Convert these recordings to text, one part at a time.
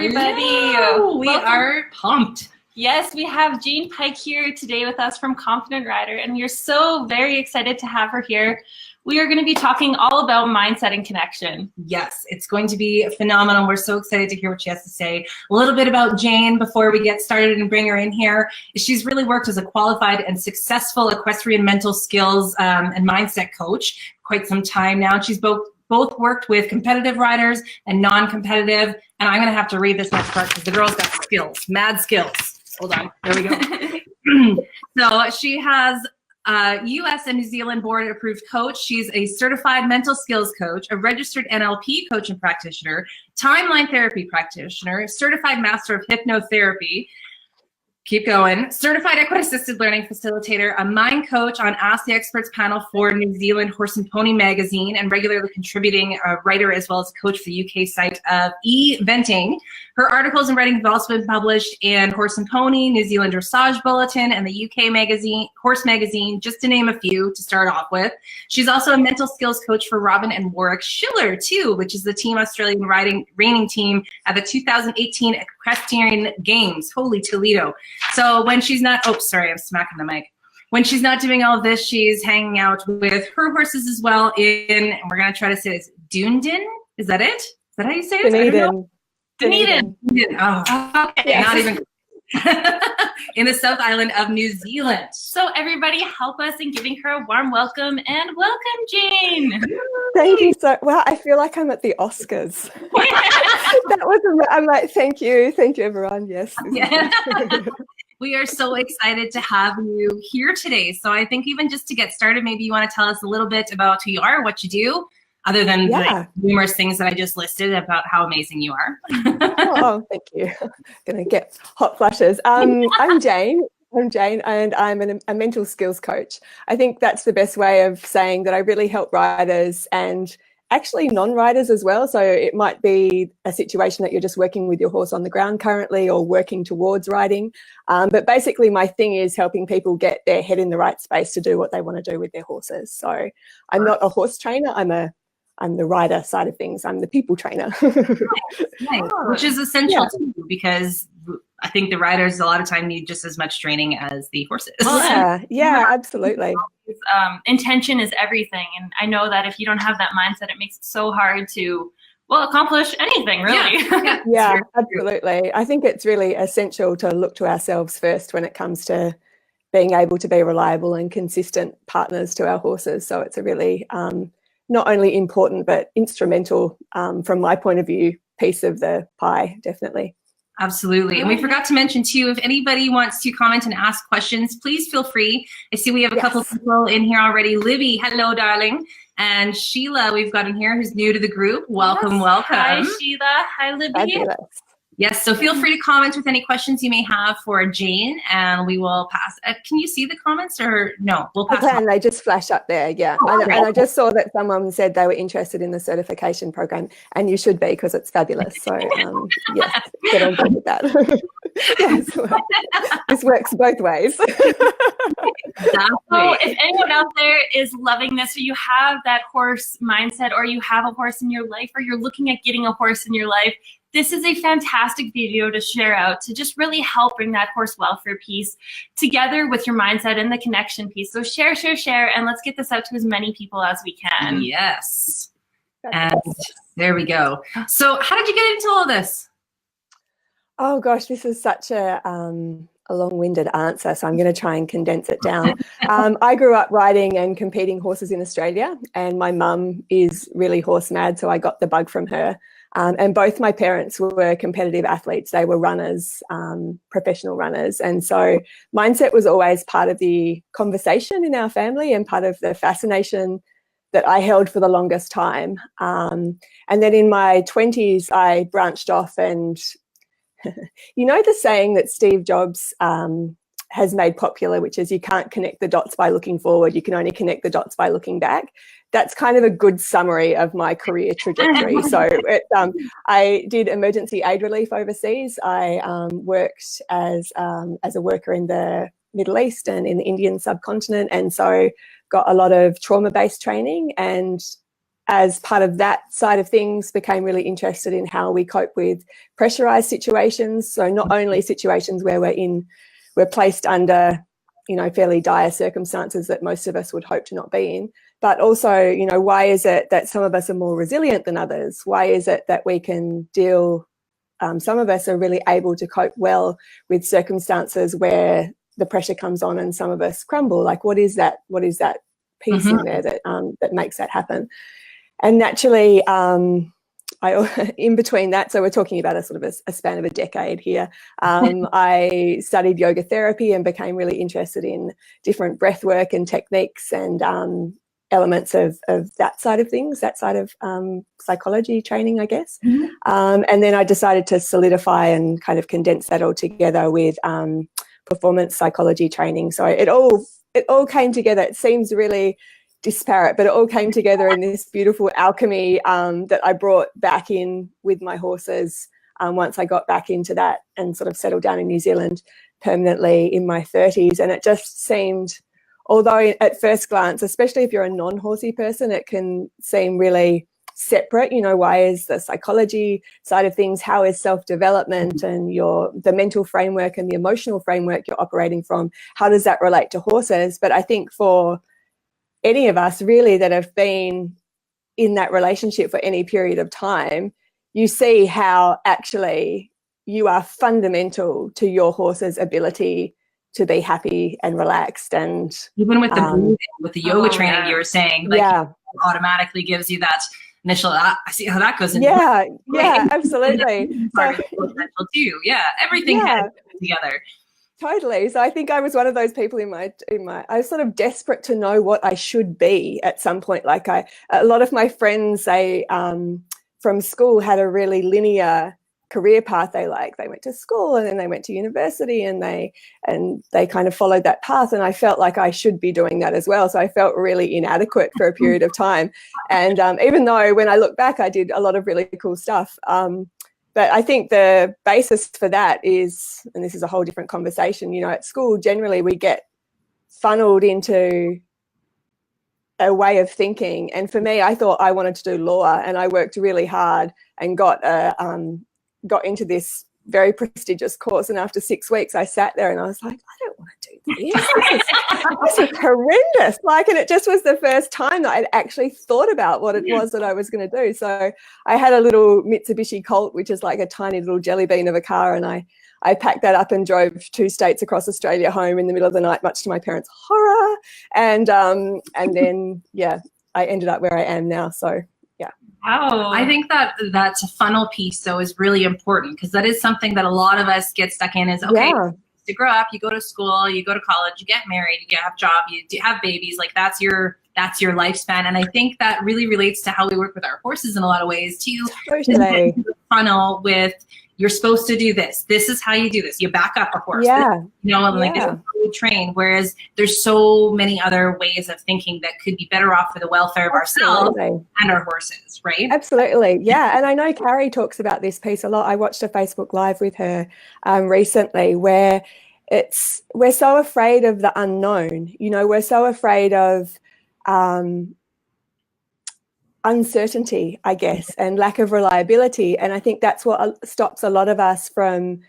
everybody. Hello. We are pumped. Yes, we have Jane Pike here today with us from Confident Rider, and we are so very excited to have her here. We are going to be talking all about mindset and connection. Yes, it's going to be phenomenal. We're so excited to hear what she has to say. A little bit about Jane before we get started and bring her in here. She's really worked as a qualified and successful equestrian mental skills and mindset coach quite some time now. She's both worked with competitive riders and non-competitive. And I'm going to have to read this next part because the girl's got skills, mad skills. Hold on, there we go. So she has US and New Zealand board approved coach. She's a certified mental skills coach, a registered NLP coach and practitioner, timeline therapy practitioner, certified master of hypnotherapy. Keep going. Certified equine assisted learning facilitator, a mind coach on Ask the Experts panel for New Zealand Horse and Pony magazine, and regularly contributing writer as well as coach for the UK site of eVenting. Her articles and writing have also been published in Horse and Pony, New Zealand Dressage Bulletin, and the UK magazine, Horse Magazine, just to name a few to start off with. She's also a mental skills coach for Robin and Warwick Schiller, too, which is the Team Australian reining team at the 2018 Equestrian Games. Holy Toledo. So when she's not, oh, sorry, I'm smacking the mic. When she's not doing all of this, she's hanging out with her horses as well in, and we're going to try to say this, Dunedin? Is that it? Is that how you say it? Dunedin. Oh, okay. Yes. Not even in the South Island of New Zealand. So everybody help us in giving her a warm welcome, and welcome, Jane. Thank you so well. I feel like I'm at the Oscars. I'm like, thank you everyone. Yes. Yeah. We are so excited to have you here today. So I think even just to get started, maybe you want to tell us a little bit about who you are, what you do, other than the numerous things that I just listed about how amazing you are. Oh, thank you. Going to get hot flushes. I'm Jane. And I'm a mental skills coach. I think that's the best way of saying that I really help riders and actually non-riders as well. So it might be a situation that you're just working with your horse on the ground currently or working towards riding. But basically my thing is helping people get their head in the right space to do what they want to do with their horses. So I'm not a horse trainer. I'm the rider side of things. I'm the people trainer. Nice. Which is essential too, because I think the riders a lot of time need just as much training as the horses. Yeah, absolutely. Intention is everything. And I know that if you don't have that mindset, it makes it so hard to, accomplish anything, really. Yeah, absolutely. I think it's really essential to look to ourselves first when it comes to being able to be reliable and consistent partners to our horses. So it's a really not only important, but instrumental, from my point of view, piece of the pie, definitely. Absolutely. And we forgot to mention too, if anybody wants to comment and ask questions, please feel free. I see we have a couple of people in here already. Libby, hello, darling. And Sheila, we've got in here who's new to the group. Welcome, welcome. Hi, Sheila. Hi, Libby. Fabulous. Yes, so feel free to comment with any questions you may have for Jane, and we will pass. Can you see the comments or no? We'll pass. They just flash up there, yeah. And I just saw that someone said they were interested in the certification program, and you should be because it's fabulous. So, yes, get on board with that. Yes, well, this works both ways. Exactly. So if anyone out there is loving this, or you have that horse mindset, or you have a horse in your life, or you're looking at getting a horse in your life, this is a fantastic video to share out to just really help bring that horse welfare piece together with your mindset and the connection piece. So share, and let's get this out to as many people as we can. Yes. And there we go. So how did you get into all this? Oh gosh, this is such a long-winded answer, so I'm going to try and condense it down. I grew up riding and competing horses in Australia, and my mum is really horse mad, so I got the bug from her. And both my parents were competitive athletes. They were runners, professional runners. And so mindset was always part of the conversation in our family and part of the fascination that I held for the longest time. And then in my 20s, I branched off and, you know, the saying that Steve Jobs has made popular, which is you can't connect the dots by looking forward, you can only connect the dots by looking back. That's kind of a good summary of my career trajectory. So I did emergency aid relief overseas. I worked as a worker in the Middle East and in the Indian subcontinent, and so got a lot of trauma-based training. And as part of that side of things, became really interested in how we cope with pressurized situations. So not only situations where we're placed under, you know, fairly dire circumstances that most of us would hope to not be in, but also, you know, why is it that some of us are more resilient than others? Why is it that we can deal, some of us are really able to cope well with circumstances where the pressure comes on and some of us crumble? Like, what is that piece in there that makes that happen? And naturally, in between that, so we're talking about a sort of a span of a decade here, I studied yoga therapy and became really interested in different breath work and techniques and elements of that side of things, that side of psychology training, I guess. And then I decided to solidify and kind of condense that all together with performance psychology training. So it all came together. It seems really disparate, but it all came together in this beautiful alchemy that I brought back in with my horses once I got back into that and sort of settled down in New Zealand permanently in my 30s. And it just seemed, although at first glance, especially if you're a non-horsey person, it can seem really separate. You know, why is the psychology side of things, how is self-development and the mental framework and the emotional framework you're operating from, how does that relate to horses? But I think for any of us really that have been in that relationship for any period of time, you see how actually you are fundamental to your horse's ability to be happy and relaxed. And even with the breathing, with the yoga training, you were saying, like, it automatically gives you that initial, I see how that goes in. Yeah, absolutely. So, too. Yeah, everything has to come together. Totally. So I think I was one of those people I was sort of desperate to know what I should be at some point. Like a lot of my friends, from school had a really linear career path. They went to school and then they went to university and they kind of followed that path. And I felt like I should be doing that as well. So I felt really inadequate for a period of time. And even though when I look back, I did a lot of really cool stuff. But I think the basis for that is, and this is a whole different conversation, you know, at school, generally we get funneled into a way of thinking. And for me, I thought I wanted to do law and I worked really hard and got into this very prestigious course. And after 6 weeks, I sat there and I was like, I don't want to do this. This is horrendous. Like, and it just was the first time that I'd actually thought about what it was that I was going to do. So I had a little Mitsubishi Colt, which is like a tiny little jelly bean of a car. And I packed that up and drove 2 states across Australia home in the middle of the night, much to my parents' horror. And then, I ended up where I am now. So, yeah. Wow. I think that funnel piece, though, is really important because that is something that a lot of us get stuck in is, okay, you grow up, you go to school, you go to college, you get married, you have a job, you have babies, like that's your lifespan. And I think that really relates to how we work with our horses in a lot of ways too. Totally. Funnel with, you're supposed to do this. This is how you do this. You back up a horse. Yeah. Like this is how we train. Whereas there's so many other ways of thinking that could be better off for the welfare of ourselves and our horses, right? Absolutely. Yeah. And I know Carrie talks about this piece a lot. I watched a Facebook Live with her recently where we're so afraid of the unknown. You know, we're so afraid of uncertainty, I guess, and lack of reliability. And I think that's what stops a lot of us from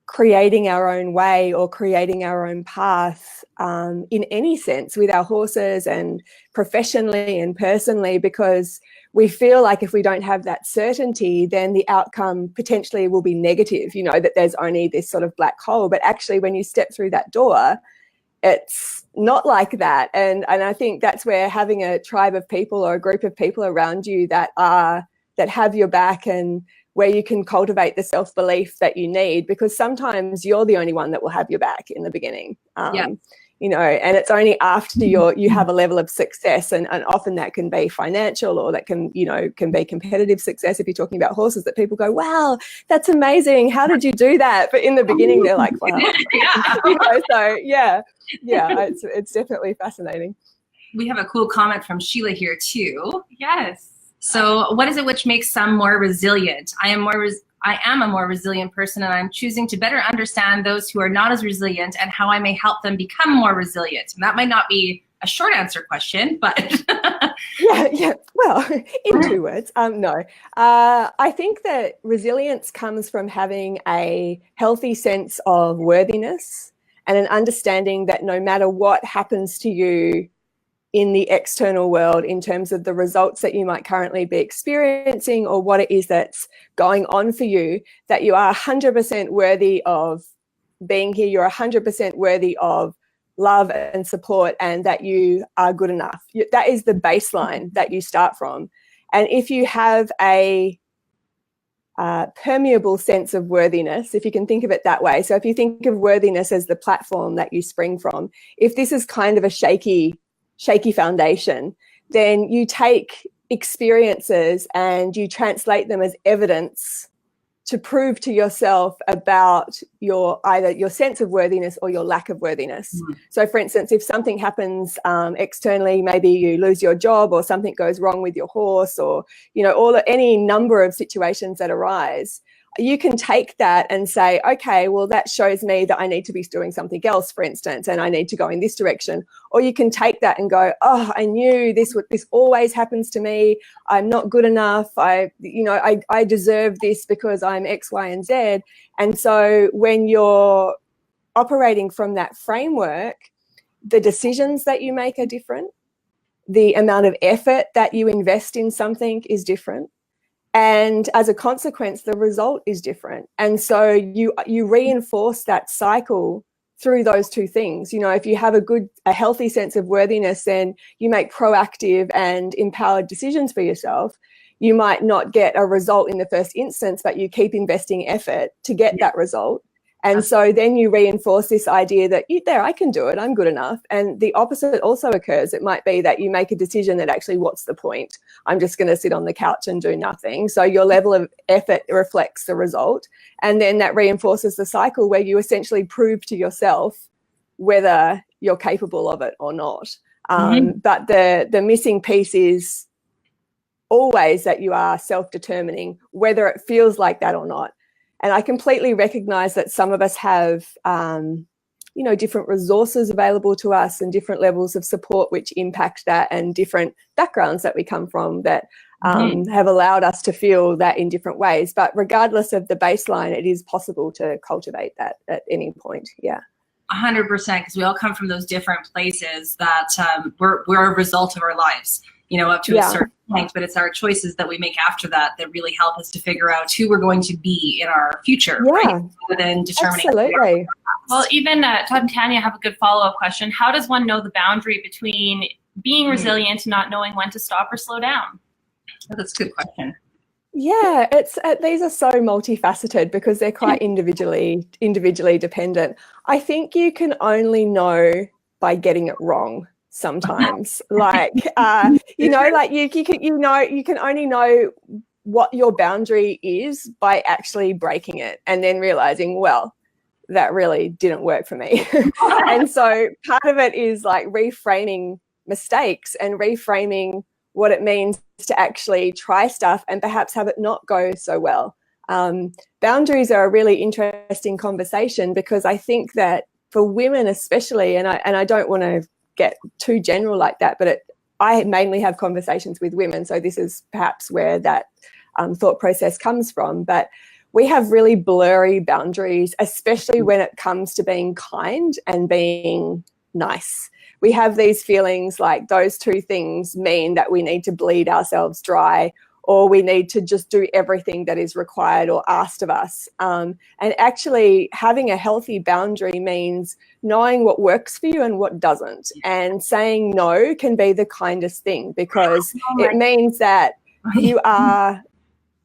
creating our own way or creating our own path in any sense with our horses and professionally and personally, because we feel like if we don't have that certainty, then the outcome potentially will be negative, you know, that there's only this sort of black hole. But actually, when you step through that door, it's not like that. And I think that's where having a tribe of people or a group of people around you that have your back and where you can cultivate the self-belief that you need, because sometimes you're the only one that will have your back in the beginning. You know, and it's only after you have a level of success, and often that can be financial or that can be competitive success if you're talking about horses, that people go, wow, that's amazing. How did you do that? But in the beginning, they're like, wow. You know, so it's definitely fascinating. We have a cool comment from Sheila here too. Yes. So what is it which makes some more resilient? I am a more resilient person, and I'm choosing to better understand those who are not as resilient and how I may help them become more resilient. And that might not be a short answer question, but Yeah. Well, in 2 words, no. I think that resilience comes from having a healthy sense of worthiness and an understanding that no matter what happens to you in the external world in terms of the results that you might currently be experiencing or what it is that's going on for you, that you are 100% worthy of being here, you're 100% worthy of love and support, and that you are good enough. That is the baseline that you start from. And if you have a permeable sense of worthiness, if you can think of it that way, so if you think of worthiness as the platform that you spring from, if this is kind of a shaky foundation, then you take experiences and you translate them as evidence to prove to yourself about either your sense of worthiness or your lack of worthiness. So for instance, if something happens externally, maybe you lose your job or something goes wrong with your horse, or any number of situations that arise, you can take that and say, okay, well, that shows me that I need to be doing something else, for instance, and I need to go in this direction. Or you can take that and go, oh, I knew this always happens to me. I'm not good enough. I deserve this because I'm X, Y, and Z. And so when you're operating from that framework, the decisions that you make are different. The amount of effort that you invest in something is different. And as a consequence, the result is different. And so you reinforce that cycle through those two things. If you have a healthy sense of worthiness, then you make proactive and empowered decisions for yourself. You might not get a result in the first instance, but you keep investing effort to get that result. And so then you reinforce this idea that I can do it, I'm good enough. And the opposite also occurs. It might be that you make a decision that actually, what's the point? I'm just going to sit on the couch and do nothing. So your level of effort reflects the result. And then that reinforces the cycle where you essentially prove to yourself whether you're capable of it or not. But the missing piece is always that you are self-determining, whether it feels like that or not. And I completely recognize that some of us have, different resources available to us and different levels of support which impact that, and different backgrounds that we come from that have allowed us to feel that in different ways. But regardless of the baseline, it is possible to cultivate that at any point. Yeah. 100%, because we all come from those different places that we're a result of our lives, up to a certain point, but it's our choices that we make after that really help us to figure out who we're going to be in our future, right? Rather than determining. Absolutely. Well, even Todd and Tanya have a good follow-up question. How does one know the boundary between being resilient and not knowing when to stop or slow down? That's a good question. Yeah, these are so multifaceted because they're quite individually dependent. I think you can only know by getting it wrong sometimes. You can only know what your boundary is by actually breaking it and then realizing, well, that really didn't work for me. And so part of it is like reframing mistakes and reframing what it means to actually try stuff and perhaps have it not go so well. Boundaries are a really interesting conversation because I think that for women especially, and I don't want to get too general like that, but I mainly have conversations with women, so this is perhaps where that thought process comes from. But we have really blurry boundaries, especially when it comes to being kind and being nice. We have these feelings like those two things mean that we need to bleed ourselves dry, or we need to just do everything that is required or asked of us. And actually having a healthy boundary means knowing what works for you and what doesn't. And saying no can be the kindest thing because it means that you are,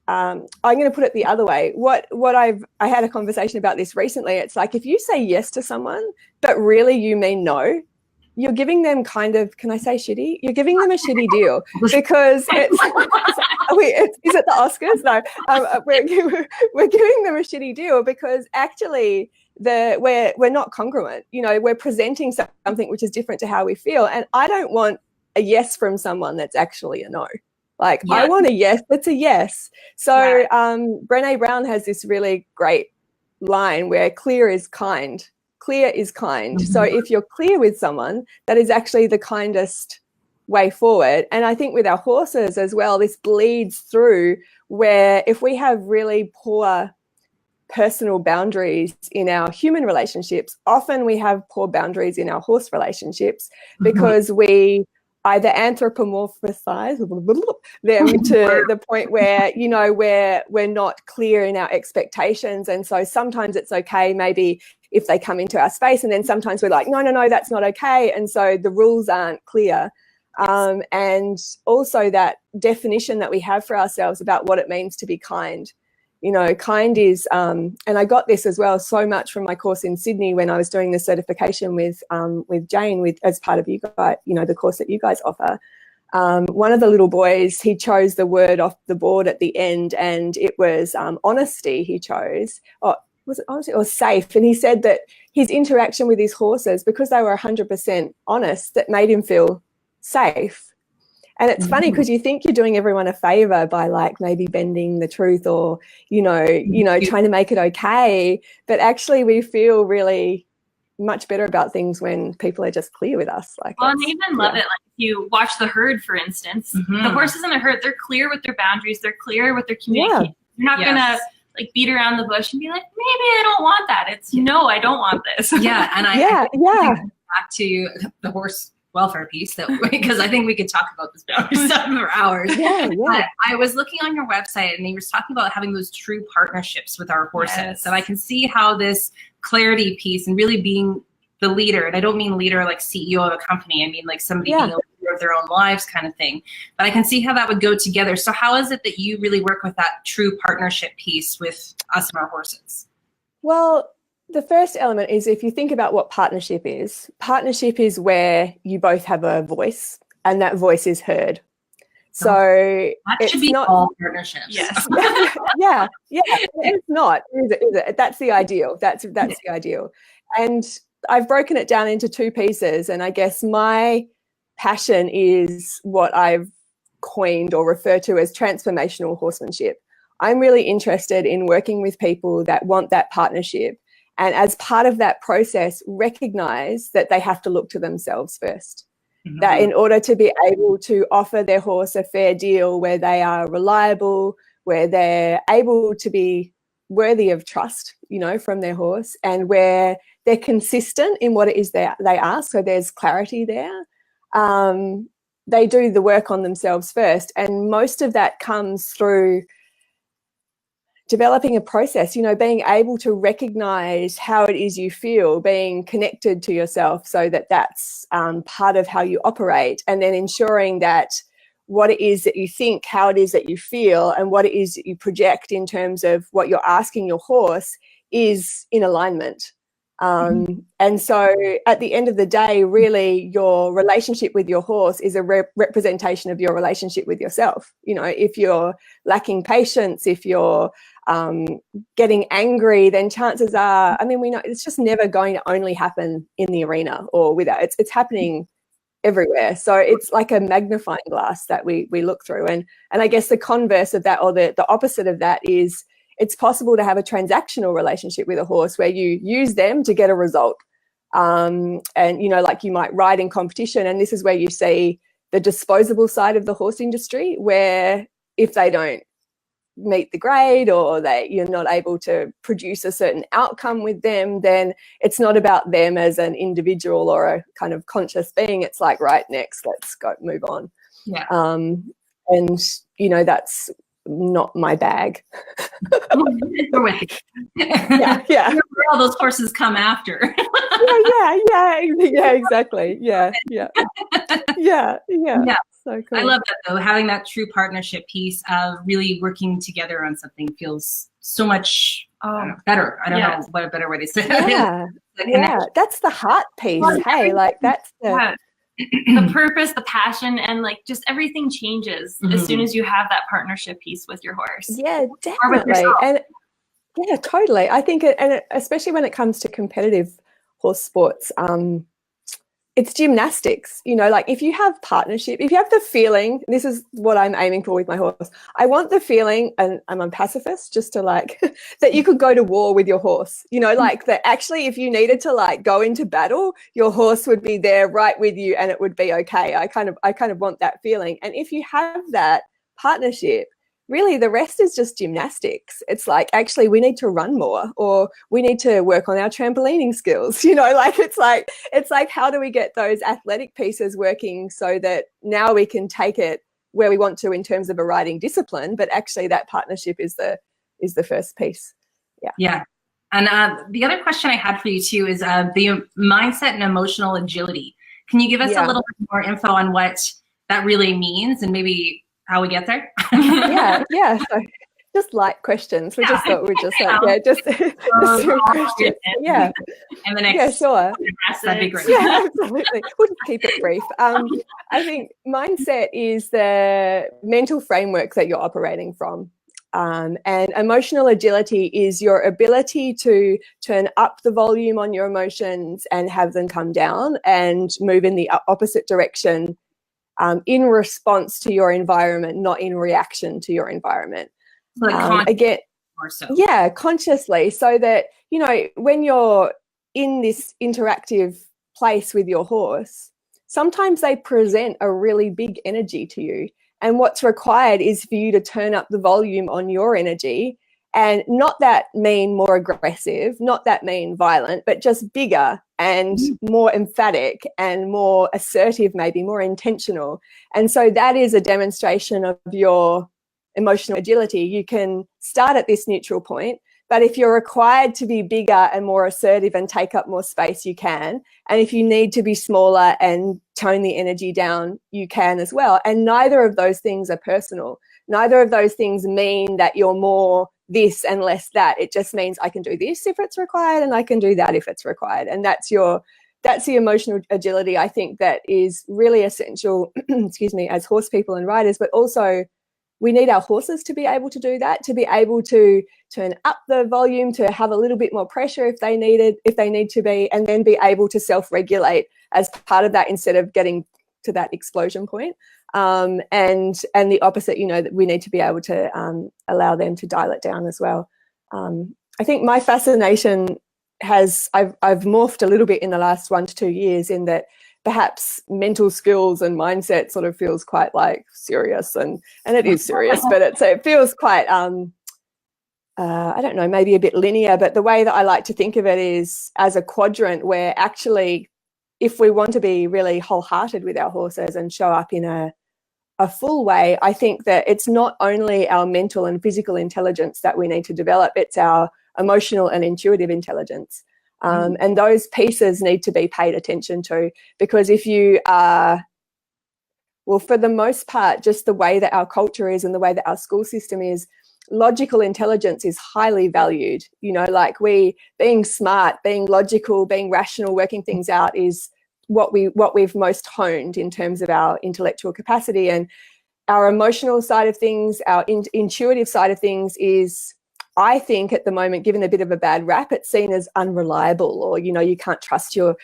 I'm going to put it the other way. I had a conversation about this recently. It's like if you say yes to someone, but really you mean no, you're giving them kind of, can I say shitty? You're giving them a shitty deal because is it the Oscars? No, we're giving them a shitty deal because actually we're not congruent. We're presenting something which is different to how we feel. And I don't want a yes from someone that's actually a no. I want a yes that's a yes. So Brené Brown has this really great line where clear is kind. Clear is kind. So if you're clear with someone, that is actually the kindest way forward. And I think with our horses as well, this bleeds through, where if we have really poor personal boundaries in our human relationships, often we have poor boundaries in our horse relationships, because we either anthropomorphize them to the point where, you know, we're not clear in our expectations. And so sometimes it's okay maybe if they come into our space, and then sometimes we're like, no, that's not okay. And so the rules aren't clear. And also that definition that we have for ourselves about what it means to be kind. You know, kind is, and I got this as well so much from my course in Sydney when I was doing the certification with Jane, as part of you guys, you know, the course that you guys offer. One of the little boys, he chose the word off the board at the end, and it was honesty. He chose, was it honesty or safe? And he said that his interaction with his horses, because they were 100% honest, that made him feel safe. And it's funny because you think you're doing everyone a favor by like maybe bending the truth, or, you know, trying to make it okay. But actually we feel really much better about things when people are just clear with us. Like, well, and I even love it. Like if you watch the herd, for instance, the horses in the herd, they're clear with their boundaries. They're clear with their communication. You're not going to like beat around the bush and be like, maybe I don't want that. It's no, I don't want this. Yeah. And I back to the horse welfare piece, that because I think we could talk about this boundary stuff for hours. But I was looking on your website, and you were talking about having those true partnerships with our horses. And I can see how this clarity piece and really being the leader, and I don't mean leader like CEO of a company, I mean like somebody being a leader of their own lives kind of thing. But I can see how that would go together. So how is it that you really work with that true partnership piece with us and our horses? Well, the first element is, if you think about what partnership is where you both have a voice and that voice is heard. So that should be not all partnerships. Yes. It's not, is it? That's the ideal. That's the ideal. And I've broken it down into two pieces. And I guess my passion is what I've coined or referred to as transformational horsemanship. I'm really interested in working with people that want that partnership. And as part of that process, recognize that they have to look to themselves first. That in order to be able to offer their horse a fair deal where they are reliable, where they're able to be worthy of trust, you know, from their horse, and where they're consistent in what it is they ask, so there's clarity there, they do the work on themselves first. And most of that comes through developing a process, you know, being able to recognize how it is you feel, being connected to yourself, so that that's part of how you operate, and then ensuring that what it is that you think, how it is that you feel, and what it is that you project in terms of what you're asking your horse is in alignment. And so at the end of the day, really your relationship with your horse is a representation of your relationship with yourself. You know, if you're lacking patience, if you're getting angry, then chances are, I mean, we know it's just never going to only happen in the arena or without, it's happening everywhere. So it's like a magnifying glass that we look through. And I guess the converse of that, or the opposite of that, is it's possible to have a transactional relationship with a horse where you use them to get a result. And, you know, like you might ride in competition, and this is where you see the disposable side of the horse industry, where if they don't meet the grade, or you're not able to produce a certain outcome with them, then it's not about them as an individual or a kind of conscious being. It's like, right, next, let's go, move on. Yeah. And, you know, that's not my bag. Yeah. All those horses come after. yeah, exactly. Yeah. So cool. I love that, though. Having that true partnership piece of really working together on something feels so much better. I don't know what a better way to say it. That's the heart piece. Hey, like that's the purpose, the passion, and like just everything changes as soon as you have that partnership piece with your horse. Yeah, definitely. And yeah, totally. I think, and especially when it comes to competitive horse sports, it's gymnastics, you know, like if you have partnership, if you have the feeling, this is what I'm aiming for with my horse. I want the feeling, and I'm a pacifist, just to like, that you could go to war with your horse, you know, like that actually, if you needed to like go into battle, your horse would be there right with you and it would be okay. I kind of want that feeling. And if you have that partnership, really the rest is just gymnastics. It's like, actually, we need to run more, or we need to work on our trampolining skills, you know, like it's like how do we get those athletic pieces working so that now we can take it where we want to in terms of a riding discipline, but actually that partnership is the first piece. Yeah. And the other question I had for you too is the mindset and emotional agility. Can you give us a little bit more info on what that really means and maybe how we get there? Yeah. So just light questions. We just thought we'd just like, just some questions. Yeah. And the next, yeah, sure. That'd be great. Yeah, absolutely. We'll just keep it brief. I think mindset is the mental framework that you're operating from. And emotional agility is your ability to turn up the volume on your emotions and have them come down and move in the opposite direction in response to your environment, not in reaction to your environment. Like again, or so. Yeah, consciously, so that, you know, when you're in this interactive place with your horse, sometimes they present a really big energy to you. And what's required is for you to turn up the volume on your energy, and not that mean more aggressive, not that mean violent, but just bigger and more emphatic and more assertive, maybe more intentional. And so that is a demonstration of your emotional agility. You can start at this neutral point, but if you're required to be bigger and more assertive and take up more space, you can. And if you need to be smaller and tone the energy down, you can as well. And neither of those things are personal. Neither of those things mean that you're more this and less that. It just means I can do this if it's required and I can do that if it's required. And that's the emotional agility, I think, that is really essential, excuse me, as horse people and riders, but also we need our horses to be able to do that, to be able to turn up the volume, to have a little bit more pressure if they need to be, and then be able to self-regulate as part of that instead of getting to that explosion point. And the opposite, you know, that we need to be able to allow them to dial it down as well. I think my fascination I've morphed a little bit in the last 1 to 2 years, in that perhaps mental skills and mindset sort of feels quite like serious, and it is serious, but it feels quite I don't know, maybe a bit linear. But the way that I like to think of it is as a quadrant, where actually, if we want to be really wholehearted with our horses and show up in a full way, I think that it's not only our mental and physical intelligence that we need to develop, it's our emotional and intuitive intelligence. And those pieces need to be paid attention to, because if you are, well, for the most part, just the way that our culture is and the way that our school system is, logical intelligence is highly valued. You know, like being smart, being logical, being rational, working things out is what we've most honed in terms of our intellectual capacity. And our emotional side of things, our intuitive side of things is, I think at the moment, given a bit of a bad rap, it's seen as unreliable, or, you know, you can't trust your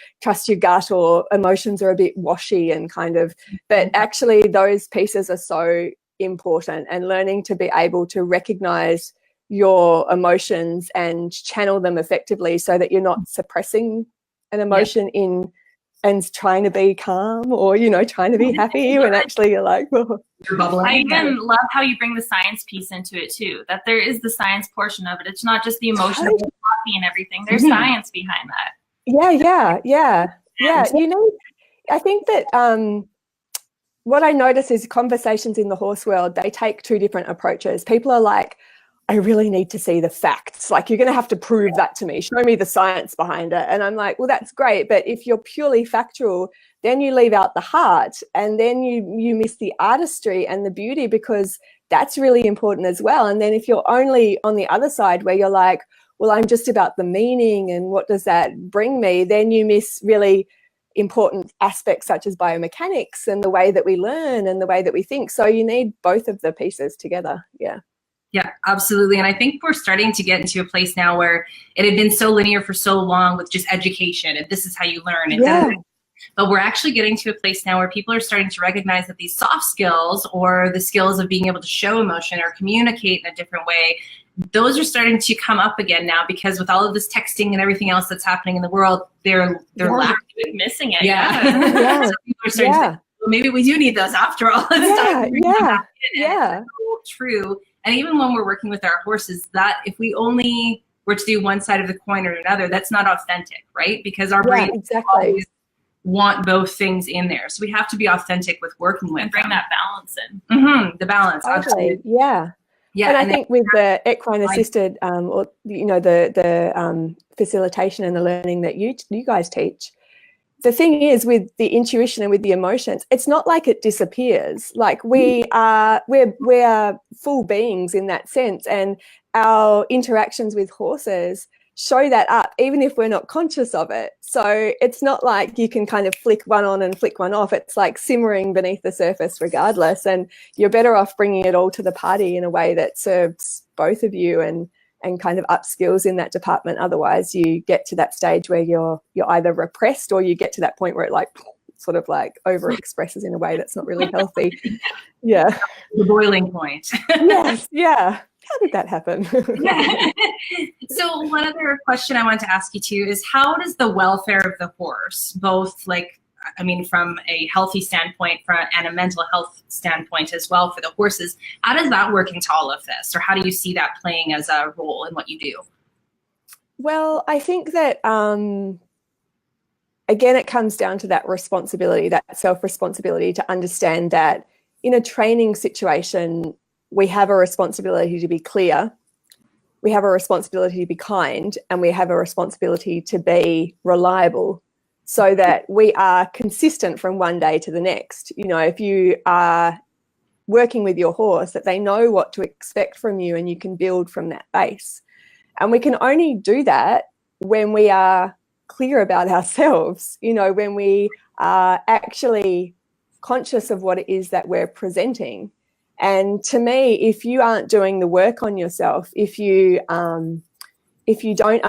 gut, or emotions are a bit washy and kind of, but actually those pieces are so important, and learning to be able to recognize your emotions and channel them effectively so that you're not suppressing an emotion in and trying to be calm, or, you know, trying to be happy when actually you're like, oh. I even love how you bring the science piece into it too, that there is the science portion of it. It's not just the emotional coffee and everything. There's science behind that. Yeah. You know, I think that what I notice is conversations in the horse world, they take two different approaches. People are like, I really need to see the facts. Like, you're going to have to prove that to me. Show me the science behind it. And I'm like, well, that's great. But if you're purely factual, then you leave out the heart, and then you miss the artistry and the beauty, because that's really important as well. And then if you're only on the other side where you're like, well, I'm just about the meaning and what does that bring me, then you miss really important aspects such as biomechanics and the way that we learn and the way that we think. So you need both of the pieces together. Yeah, absolutely. And I think we're starting to get into a place now where it had been so linear for so long with just education, and this is how you learn. And But we're actually getting to a place now where people are starting to recognize that these soft skills, or the skills of being able to show emotion or communicate in a different way, those are starting to come up again now, because with all of this texting and everything else that's happening in the world, they're lacking. Missing it. Yeah. Yeah. So people are starting to think, well, maybe we do need those after all. Yeah. So true. And even when we're working with our horses, that if we only were to do one side of the coin or another, that's not authentic, right? Because our brains always want both things in there. So we have to be authentic with working with and bring that balance in. The balance. Totally. Yeah. Yeah. And I think with the equine assisted, or the facilitation and the learning that you guys teach, the thing is with the intuition and with the emotions, it's not like it disappears. Like we're full beings in that sense, and our interactions with horses show that up, even if we're not conscious of it. So it's not like you can kind of flick one on and flick one off. It's like simmering beneath the surface regardless. And you're better off bringing it all to the party in a way that serves both of you and kind of up skills in that department. Otherwise you get to that stage where you're either repressed, or you get to that point where it like sort of like over expresses in a way that's not really healthy. Yeah. The boiling point. Yes. Yeah. How did that happen? So one other question I want to ask you too is, how does the welfare of the horse, both like, I mean, from a healthy standpoint and a mental health standpoint as well for the horses, how does that work into all of this? Or how do you see that playing as a role in what you do? Well, I think that, again, it comes down to that responsibility, that self-responsibility, to understand that in a training situation, we have a responsibility to be clear, we have a responsibility to be kind, and we have a responsibility to be reliable, so that we are consistent from one day to the next. You know, if you are working with your horse, that they know what to expect from you and you can build from that base. And we can only do that when we are clear about ourselves, you know, when we are actually conscious of what it is that we're presenting. And to me, if you aren't doing the work on yourself, if you don't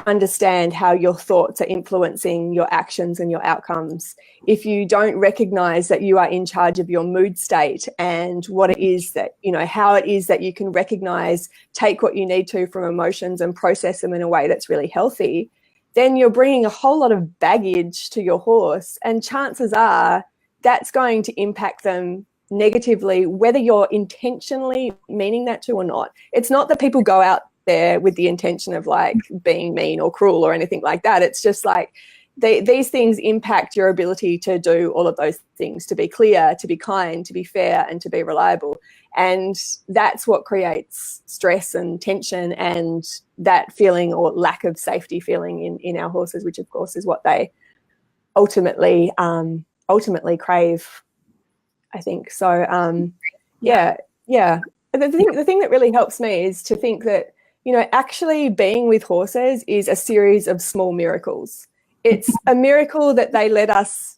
understand how your thoughts are influencing your actions and your outcomes, if you don't recognize that you are in charge of your mood state and what it is that, you know, how it is that you can recognize, take what you need to from emotions and process them in a way that's really healthy, then you're bringing a whole lot of baggage to your horse. And chances are that's going to impact them negatively, whether you're intentionally meaning that to or not. It's not that people go out there with the intention of like being mean or cruel or anything like that. It's just like these things impact your ability to do all of those things, to be clear, to be kind, to be fair, and to be reliable. And that's what creates stress and tension and that feeling or lack of safety feeling in our horses, which of course is what they ultimately crave, I think. So yeah. The thing that really helps me is to think that, you know, actually being with horses is a series of small miracles. It's a miracle that they let us,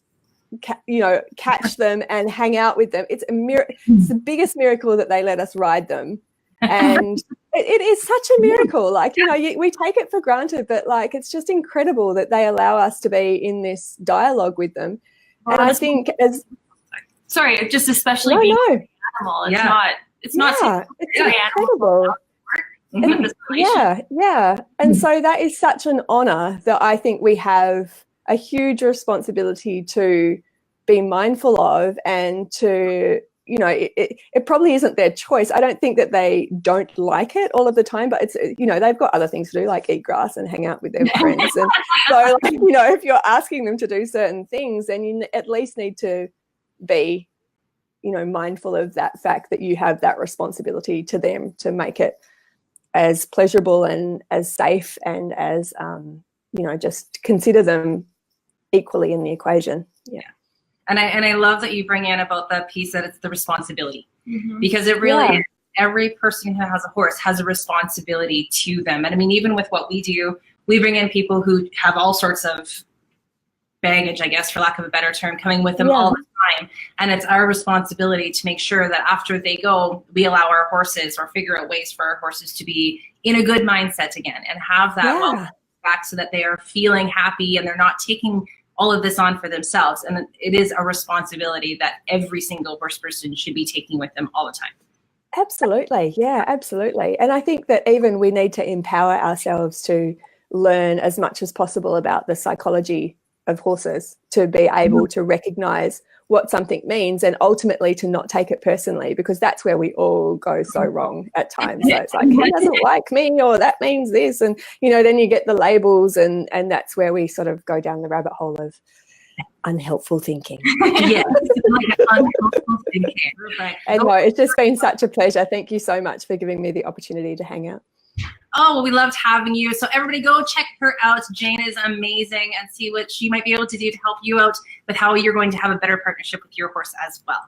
catch them and hang out with them. It's it's the biggest miracle that they let us ride them. And it is such a miracle. Like, you know, we take it for granted, but like, it's just incredible that they allow us to be in this dialogue with them. And I think sorry, just especially being an animal. It's not incredible. And so that is such an honor that I think we have a huge responsibility to be mindful of, and to, you know, it probably isn't their choice. I don't think that they don't like it all of the time, but it's, you know, they've got other things to do, like eat grass and hang out with their friends. And so, like, you know, if you're asking them to do certain things, then you at least need to be, you know, mindful of that fact that you have that responsibility to them to make it as pleasurable and as safe and as, you know, just consider them equally in the equation. Yeah. And I love that you bring in about the piece that it's the responsibility, because it really is. Every person who has a horse has a responsibility to them. And I mean, even with what we do, we bring in people who have all sorts of baggage, I guess, for lack of a better term, coming with them all the time. And it's our responsibility to make sure that after they go, we allow our horses, or figure out ways for our horses to be in a good mindset again and have that welcome back, so that they are feeling happy and they're not taking all of this on for themselves. And it is a responsibility that every single horse person should be taking with them all the time. Absolutely. Yeah, absolutely. And I think that even we need to empower ourselves to learn as much as possible about the psychology of horses, to be able to recognize what something means and ultimately to not take it personally, because that's where we all go so wrong at times. So it's like, he doesn't like me, or that means this. And, then you get the labels, and that's where we sort of go down the rabbit hole of unhelpful thinking. Yes, like unhelpful thinking. And no, it's just been such a pleasure. Thank you so much for giving me the opportunity to hang out. Oh, well, we loved having you. So everybody go check her out. Jane is amazing, and see what she might be able to do to help you out with how you're going to have a better partnership with your horse as well.